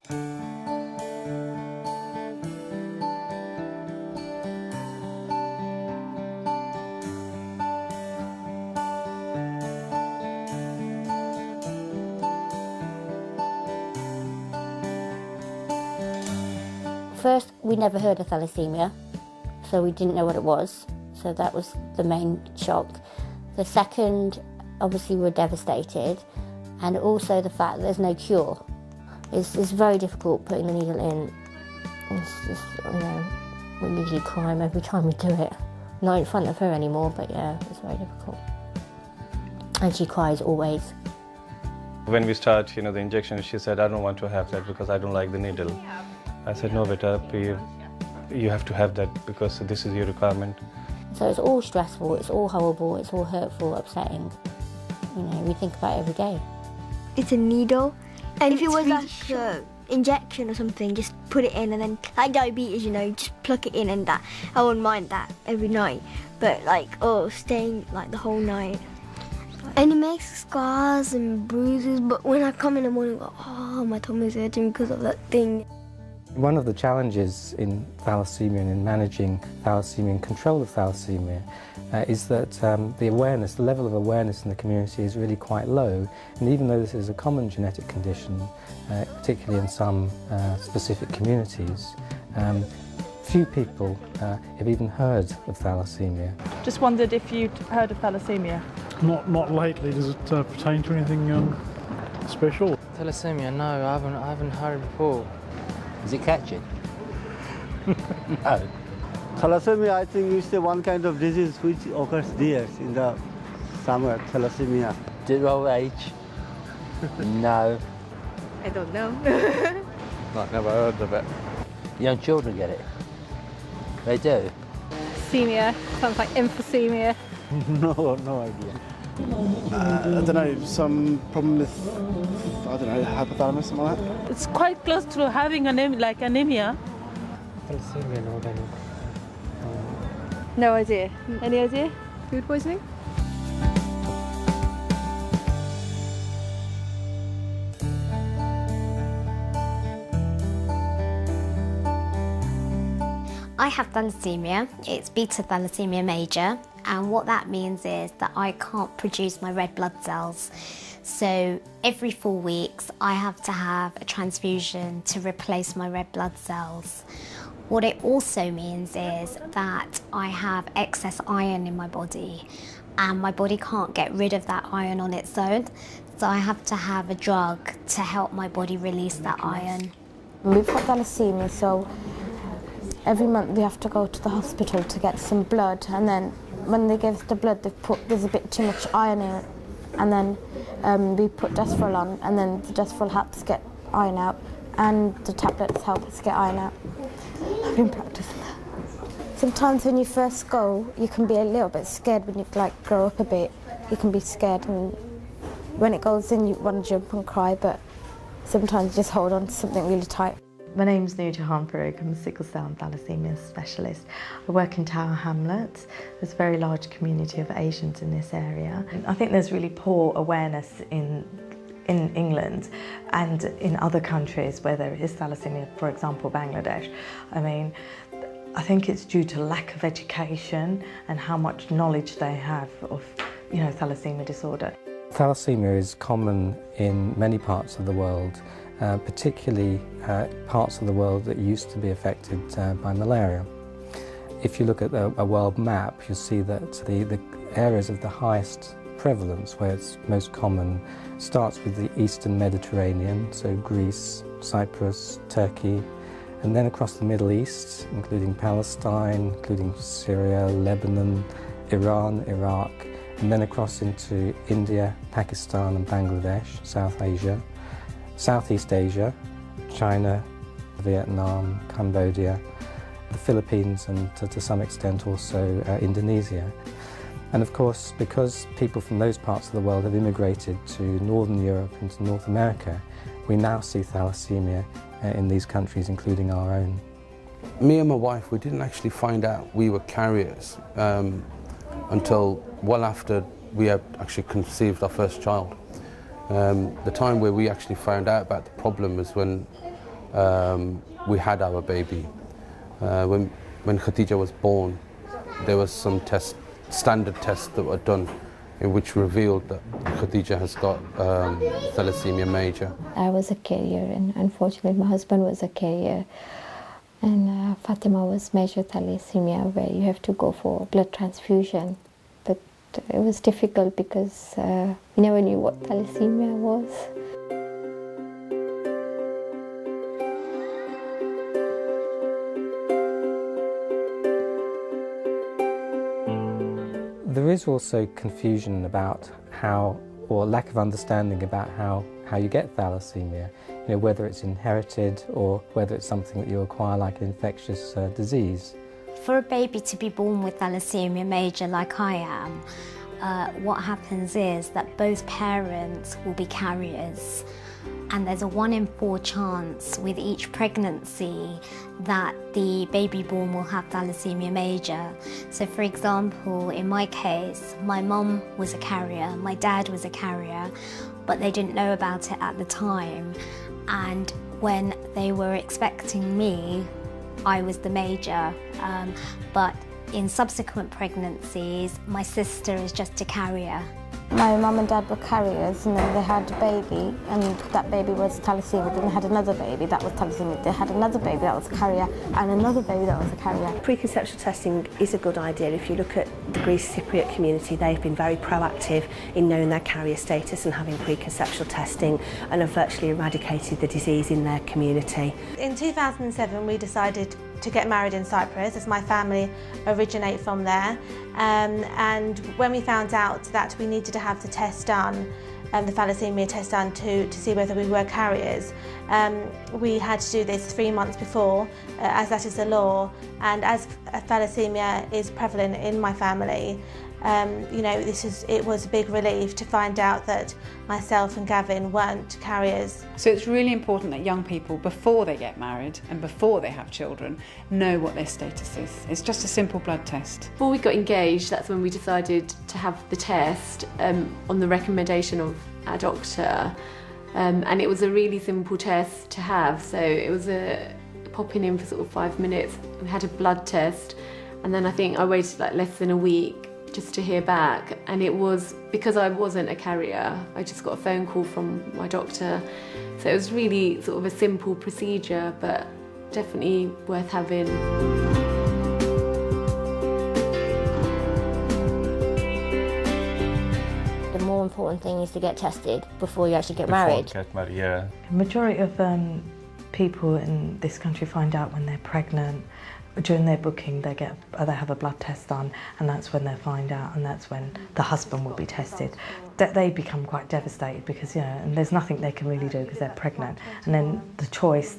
First, we never heard of thalassemia, so we didn't know what it was, so that was the main shock. The second, obviously we're devastated, and also the fact that there's no cure. It's very difficult putting the needle in. It's just, you know, we usually cry every time we do it. Not in front of her anymore, but yeah, it's very difficult. And she cries always. When we start, the injection, she said, I don't want to have that because I don't like the needle. I said, no, beta, you have to have that because this is your requirement. So it's all stressful, it's all horrible, it's all hurtful, upsetting. We think about it every day. It's a needle, and if it was like an injection or something, just put it in and then, like diabetes, just plug it in and that. I wouldn't mind that every night, but staying like the whole night. And it makes scars and bruises, but when I come in the morning, my tummy's hurting because of that thing. One of the challenges in thalassemia and in managing thalassemia and control of thalassemia is that the level of awareness in the community is really quite low. And even though this is a common genetic condition, particularly in some specific communities, few people have even heard of thalassemia. Just wondered if you'd heard of thalassemia? Not lately. Does it pertain to anything special? Thalassemia, no, I haven't heard before. Is it catching? No. Thalassemia, I think, is the one kind of disease which occurs there in the summer. Thalassemia. Due old age? No. I don't know. I've never heard of it. Young children get it. They do. Thalassemia, sounds like emphysema. No idea. I don't know, some problem with, hypothalamus, something like that? It's quite close to having like anemia. Thalassemia, no, then. No idea. Any idea? Food poisoning? I have thalassemia. It's beta thalassemia major, and what that means is that I can't produce my red blood cells. So every 4 weeks I have to have a transfusion to replace my red blood cells. What it also means is that I have excess iron in my body, and my body can't get rid of that iron on its own, so I have to have a drug to help my body release that iron. We've got thalassemia, so every month we have to go to the hospital to get some blood, and then when they give us the blood, there's a bit too much iron in it, and then we put Desferal on, and then the Desferal helps get iron out, and the tablets help us get iron out. I've been practicing that. Sometimes when you first go, you can be a little bit scared when you grow up a bit. You can be scared, and when it goes in, you want to jump and cry, but sometimes you just hold on to something really tight. My name's Nurjahan Farouk. I'm a sickle cell and thalassemia specialist. I work in Tower Hamlets. There's a very large community of Asians in this area. I think there's really poor awareness in England and in other countries where there is thalassemia, for example Bangladesh. I think it's due to lack of education and how much knowledge they have of thalassemia disorder. Thalassemia is common in many parts of the world, particularly parts of the world that used to be affected by malaria. If you look at a world map, you'll see that the areas of the highest prevalence, where it's most common, starts with the Eastern Mediterranean, so Greece, Cyprus, Turkey, and then across the Middle East, including Palestine, including Syria, Lebanon, Iran, Iraq, and then across into India, Pakistan and Bangladesh, South Asia, Southeast Asia, China, Vietnam, Cambodia, the Philippines, and to some extent also Indonesia. And of course, because people from those parts of the world have immigrated to Northern Europe and to North America, we now see thalassemia in these countries, including our own. Me and my wife, we didn't actually find out we were carriers until well after we had actually conceived our first child. The time where we actually found out about the problem was when we had our baby. When Khadija was born, there was some standard tests that were done in which revealed that Khadija has got thalassaemia major. I was a carrier, and unfortunately my husband was a carrier. And Fatima was major thalassaemia, where you have to go for blood transfusion. But it was difficult because we never knew what thalassaemia was. There is also confusion about how, or lack of understanding about how you get thalassaemia. You know, whether it's inherited or whether it's something that you acquire like an infectious disease. For a baby to be born with thalassaemia major like I am, what happens is that both parents will be carriers, and there's a 1 in 4 chance with each pregnancy that the baby born will have thalassaemia major. So for example, in my case, my mum was a carrier, my dad was a carrier, but they didn't know about it at the time. And when they were expecting me, I was the major. But in subsequent pregnancies, my sister is just a carrier. My mum and dad were carriers, and then they had a baby, and that baby was thalassaemia. Then they had another baby that was thalassaemia. They had another baby that was a carrier, and another baby that was a carrier. Preconception testing is a good idea. If you look at the Greece Cypriot community, they've been very proactive in knowing their carrier status and having preconception testing, and have virtually eradicated the disease in their community. In 2007, we decided to get married in Cyprus, as my family originate from there. And when we found out that we needed to have the test done, the thalassaemia test done to see whether we were carriers, we had to do this 3 months before, as that is the law. And as thalassaemia is prevalent in my family, you know, it was a big relief to find out that myself and Gavin weren't carriers. So it's really important that young people, before they get married and before they have children, know what their status is. It's just a simple blood test. Before we got engaged, that's when we decided to have the test on the recommendation of our doctor. And it was a really simple test to have. So it was popping in for sort of 5 minutes. We had a blood test, and then I think I waited like less than a week just to hear back, and it was because I wasn't a carrier. I just got a phone call from my doctor, so it was really sort of a simple procedure, but definitely worth having. The more important thing is to get tested before you actually get married. Get married, yeah. The majority of people in this country find out when they're pregnant. During their booking, they have a blood test done, and that's when they find out, and that's when the husband will be tested. They become quite devastated because, you know, and there's nothing they can really do because they're pregnant. And then the choice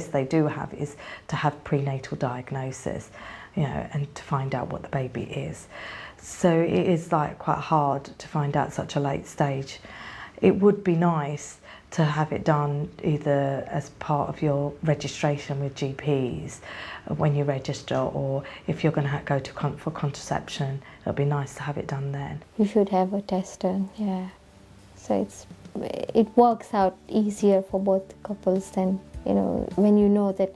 they do have is to have prenatal diagnosis, you know, and to find out what the baby is. So it is like quite hard to find out at such a late stage. It would be nice to have it done either as part of your registration with GPs when you register, or if you're going to go for contraception, it'll be nice to have it done then. You should have a test done, yeah. So it works out easier for both couples than, you know, when you know that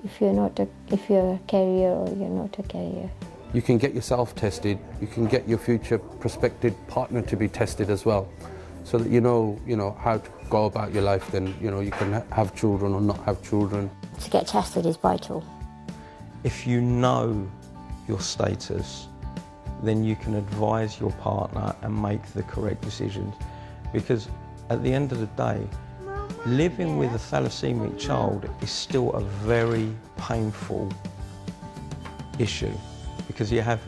if you're a carrier or you're not a carrier. You can get yourself tested, you can get your future prospective partner to be tested as well, so that you know how to go about your life. Then you can have children or not have children. To get tested is vital. If you know your status, then you can advise your partner and make the correct decisions. Because at the end of the day, living with a thalassaemic child is still a very painful issue, because you have,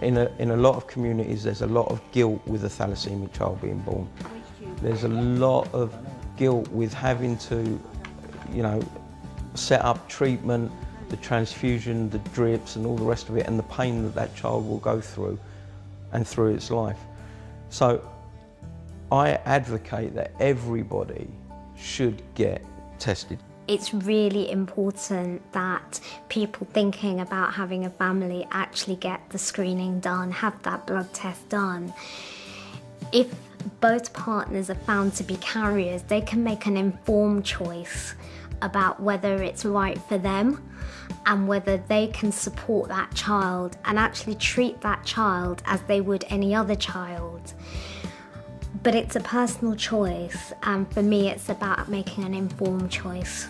in a lot of communities, there's a lot of guilt with a thalassaemic child being born. There's a lot of guilt with having to, set up treatment, the transfusion, the drips and all the rest of it, and the pain that that child will go through and through its life. So I advocate that everybody should get tested. It's really important that people thinking about having a family actually get the screening done, have that blood test done. If both partners are found to be carriers, they can make an informed choice about whether it's right for them and whether they can support that child and actually treat that child as they would any other child. But it's a personal choice, and for me it's about making an informed choice.